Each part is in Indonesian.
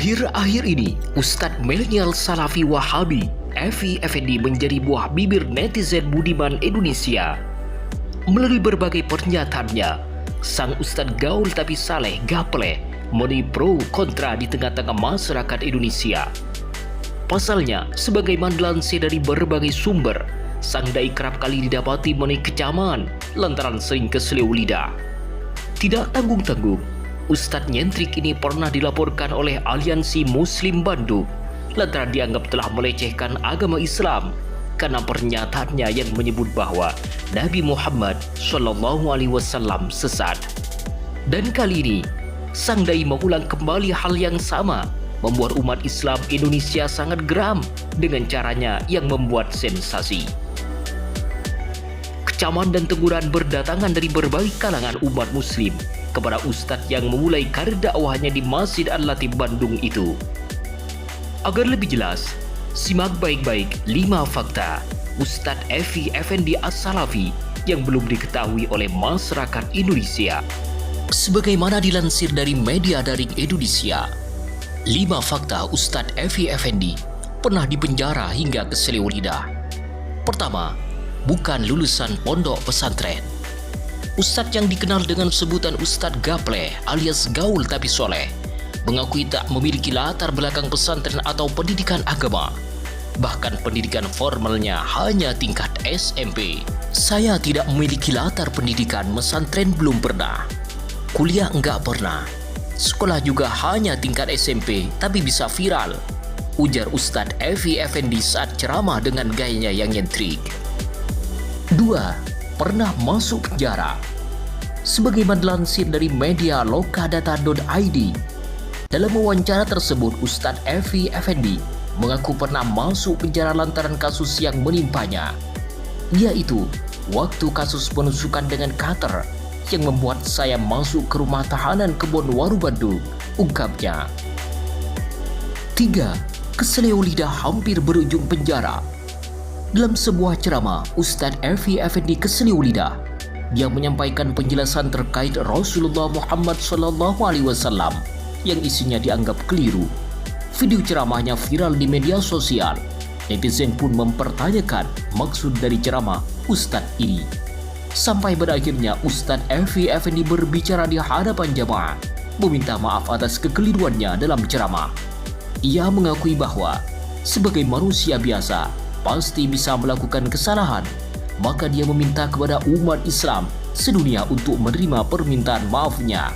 Akhir-akhir ini, Ustadz milenial Salafi Wahabi, Evi Effendi menjadi buah bibir netizen budiman Indonesia. Melalui berbagai pernyataannya, sang Ustadz gaul tapi saleh gapleh menuai pro kontra di tengah-tengah masyarakat Indonesia. Pasalnya, sebagaimana dilansir dari berbagai sumber, sang dai kerap kali didapati menuai kecaman lantaran sering keseleo lidah. Tidak tanggung-tanggung, Ustadz nyentrik ini pernah dilaporkan oleh Aliansi Muslim Bandung lantaran dianggap telah melecehkan agama Islam karena pernyataannya yang menyebut bahwa Nabi Muhammad SAW sesat. Dan kali ini, sang dai mengulang kembali hal yang sama, membuat umat Islam Indonesia sangat geram dengan caranya yang membuat sensasi. Kecaman dan teguran berdatangan dari berbagai kalangan umat muslim kepada Ustadz yang memulai karir dakwahnya di Masjid Al-Latif Bandung itu. Agar lebih jelas, simak baik-baik 5 fakta Ustadz Evi Effendi As-Salafi yang belum diketahui oleh masyarakat Indonesia. Sebagaimana dilansir dari media daring Indonesia, 5 fakta Ustadz Evi Effendi pernah dipenjara hingga keseleo lidah. Pertama, bukan lulusan pondok pesantren. Ustadz yang dikenal dengan sebutan Ustadz Gapleh alias gaul tapi soleh mengakui tak memiliki latar belakang pesantren atau pendidikan agama. Bahkan pendidikan formalnya hanya tingkat SMP. Saya tidak memiliki latar pendidikan pesantren, belum pernah. Kuliah enggak pernah. Sekolah juga hanya tingkat SMP tapi bisa viral, ujar Ustadz Evi Effendi saat ceramah dengan gayanya yang nyentrik. 2. Pernah masuk penjara. Sebagaimana dilansir dari media lokadata.id, dalam wawancara tersebut Ustadz Evi Effendi mengaku pernah masuk penjara lantaran kasus yang menimpanya, yaitu waktu kasus penusukan dengan cutter yang membuat saya masuk ke rumah tahanan Kebonwaru Bandung, ungkapnya. 3. Keseleo lidah hampir berujung penjara. Dalam sebuah ceramah, Ustadz Evi Effendi keseleo lidah. Dia menyampaikan penjelasan terkait Rasulullah Muhammad SAW yang isinya dianggap keliru. Video ceramahnya viral di media sosial. Netizen pun mempertanyakan maksud dari ceramah Ustadz ini. Sampai berakhirnya Ustadz Evi Effendi berbicara di hadapan jamaah, meminta maaf atas kekeliruannya dalam ceramah. Ia mengakui bahwa sebagai manusia biasa pasti bisa melakukan kesalahan, maka dia meminta kepada umat Islam sedunia untuk menerima permintaan maafnya.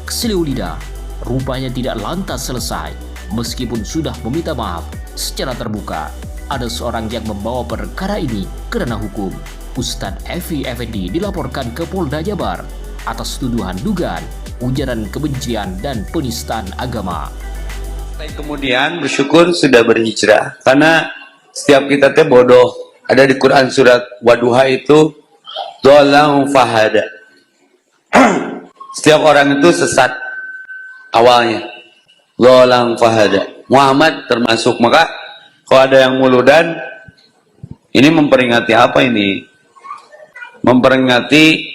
Keseleo lidah rupanya tidak lantas selesai. Meskipun sudah meminta maaf secara terbuka, ada seorang yang membawa perkara ini ke ranah hukum. Ustadz Evi Effendi dilaporkan ke Polda Jabar atas tuduhan dugaan ujaran kebencian dan penistaan agama. Kemudian bersyukur sudah berhijrah, karena setiap kita teh bodoh. Ada di Quran surat Waduha itu dolang fahada. Setiap orang itu sesat awalnya. Dolang fahada. Muhammad termasuk. Maka kalau ada yang muludan, ini memperingati apa ini? Memperingati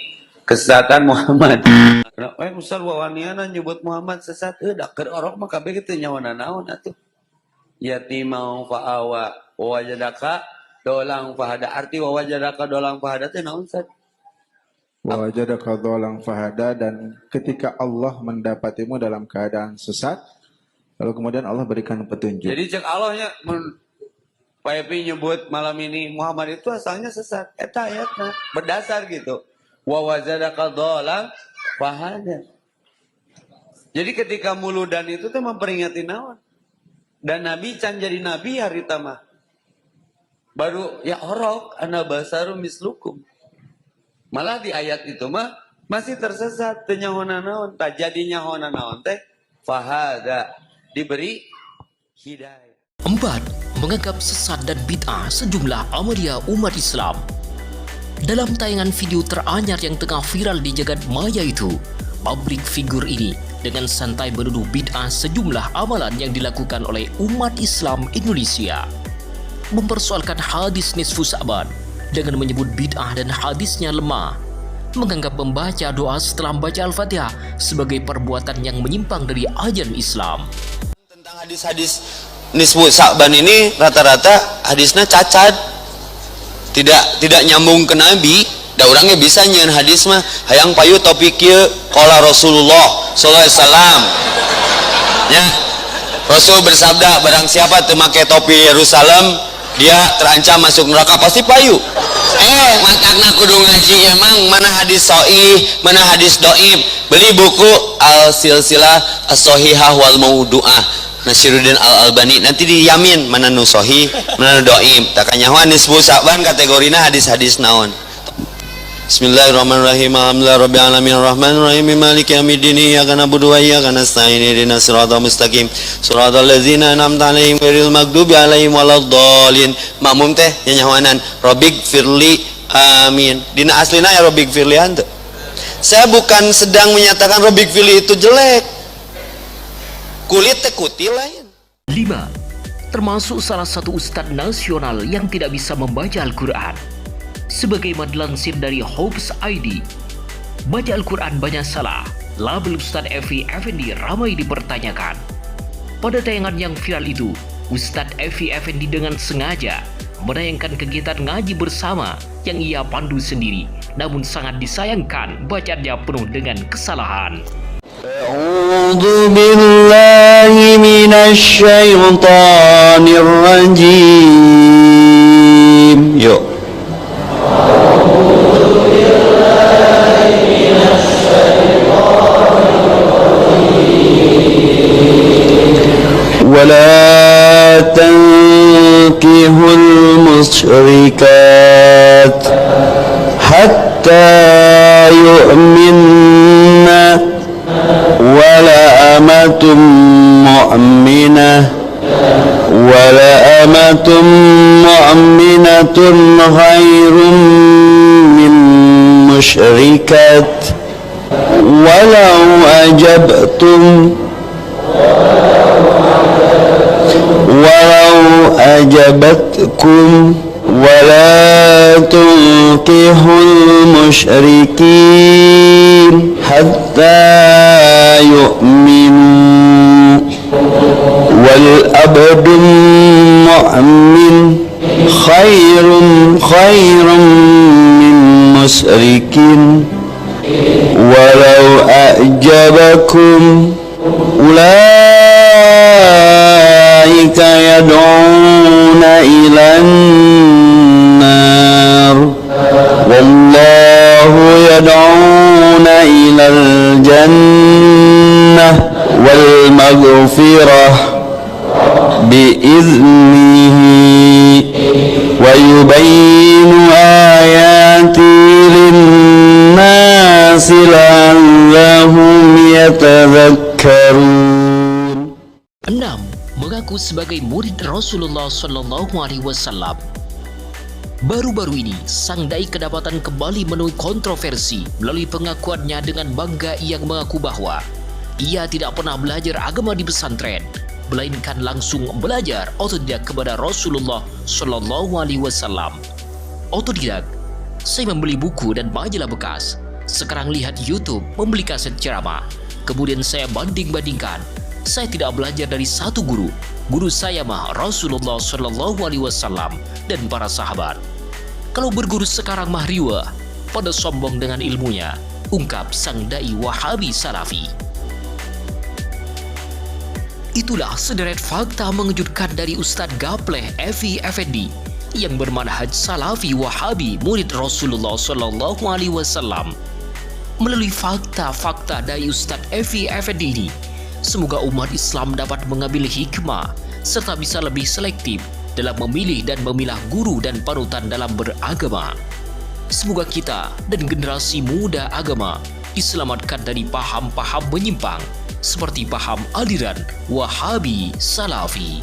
kesesatan Muhammad. Ustaz wawaniana nyebut Muhammad sesat. Dak keur orok mah kabeh kitu nyawana naon atuh. Yatimau fa'awa wajadaka dolang fahada. Arti wajadaka dolang fahada itu naon Ustaz? Wajadaka dolang fahada, dan ketika Allah mendapatimu dalam keadaan sesat, lalu kemudian Allah berikan petunjuk. Jadi cek Allahnya Pak Epi nyebut malam ini Muhammad itu asalnya sesat. Eta ayatna berdasar gitu. Wajadaka dolang fahada. Jadi ketika muludan itu tuh memperingati naon? Dan Nabi can jadi Nabi hari tamah. Baru ya orok ana basaru mislukum. Malah di ayat itu mah masih tersesat teu nyahoana naon. Tak jadi nyahoana naon teh fahada, diberi hidayah. 4. Menganggap sesat dan bid'ah sejumlah amalia umat Islam. Dalam tayangan video teranyar yang tengah viral di jagat maya itu, publik figur ini dengan santai menuduh bid'ah sejumlah amalan yang dilakukan oleh umat Islam Indonesia. Mempersoalkan hadis nisfu Sa'ban dengan menyebut bid'ah dan hadisnya lemah. Menganggap membaca doa setelah membaca Al-Fatihah sebagai perbuatan yang menyimpang dari ajaran Islam. Hadis-hadis nisfu Sa'ban ini rata-rata hadisnya cacat, tidak nyambung ke Nabi. Da orangnya bisa nyeun hadis mah hayang payu topik ieu qala Rasulullah sallallahu alaihi wasallam. Ya. Rasul bersabda, barang siapa teu make topi Yerusalem, dia terancam masuk neraka, pasti payu. Matakna kudu ngaji emang mana hadis sahih, mana hadis dhaif. Beli buku Al-Silsilah As-Shahihah wal Maudu'ah Nasiruddin Al-Albani, nanti diyamin mana nu sahih, mana nu dhaif. Tak kanyahoan nisfu Sa'ban kategorina hadis-hadis naon. Bismillahirrahmanirrahim. Alhamdulillahirabbil alamin arrahmanirrahim maliki yaumiddin iyyaka na'budu wa iyyaka nasta'in ihdinas siratal mustaqim siratal ladzina an'amta 'alaihim ghairil maghdubi 'alaihim waladdallin. Makmum teh nyanyawanan Rabbik firli amin. Dina aslina ya Rabbik firli hanteu. Saya bukan sedang menyatakan Rabbik firli itu jelek. Kulit teh kutil lain. 5. Termasuk salah satu ustadz nasional yang tidak bisa membaca Al-Quran. Sebagaimana dilansir dari Hopes ID, baca Al-Quran banyak salah. Label Ustadz Evi Effendi ramai dipertanyakan. Pada tayangan yang viral itu, Ustadz Evi Effendi dengan sengaja menayangkan kegiatan ngaji bersama yang ia pandu sendiri. Namun sangat disayangkan bacaannya penuh dengan kesalahan. A'udzu billahi minasy syaithanir rajim. Yuk. ولا تنكحوا المشركات حتى يؤمن ولا أمة مؤمنة خير من مشركة ولو أعجبتكم ولا تنكحوا المشركين حتى يؤمنوا والعبد مؤمن خير من مشرك ولو أعجبكم أولئك يدعون إلى النار والله يدعون إلى الجنة والمغفرة بإذنه ويبين آياته للناس لعلهم يتذكرون. 6. Mengaku sebagai murid Rasulullah Shallallahu Alaihi Wasallam. Baru-baru ini, sang dai kedapatan kembali menuai kontroversi melalui pengakuannya dengan bangga yang mengaku bahwa ia tidak pernah belajar agama di pesantren, melainkan langsung belajar otodidak kepada Rasulullah Shallallahu Alaihi Wasallam. Otodidak, saya membeli buku dan majalah bekas. Sekarang lihat YouTube, membeli kaset ceramah. Kemudian saya banding-bandingkan. Saya tidak belajar dari satu guru. Guru saya mah Rasulullah Shallallahu Alaihi Wasallam dan para sahabat. Kalau berguru sekarang mah riwah, pada sombong dengan ilmunya, ungkap sang dai Wahabi Salafi. Itulah sederet fakta mengejutkan dari Ustadz Gapleh Evi Effendi yang bermanhaj Salafi Wahabi murid Rasulullah Shallallahu Alaihi Wasallam. Melalui fakta-fakta dari Ustadz Evi Effendi ini, semoga umat Islam dapat mengambil hikmah serta bisa lebih selektif dalam memilih dan memilah guru dan panutan dalam beragama. Semoga kita dan generasi muda agama diselamatkan dari paham-paham menyimpang seperti paham aliran Wahabi Salafi.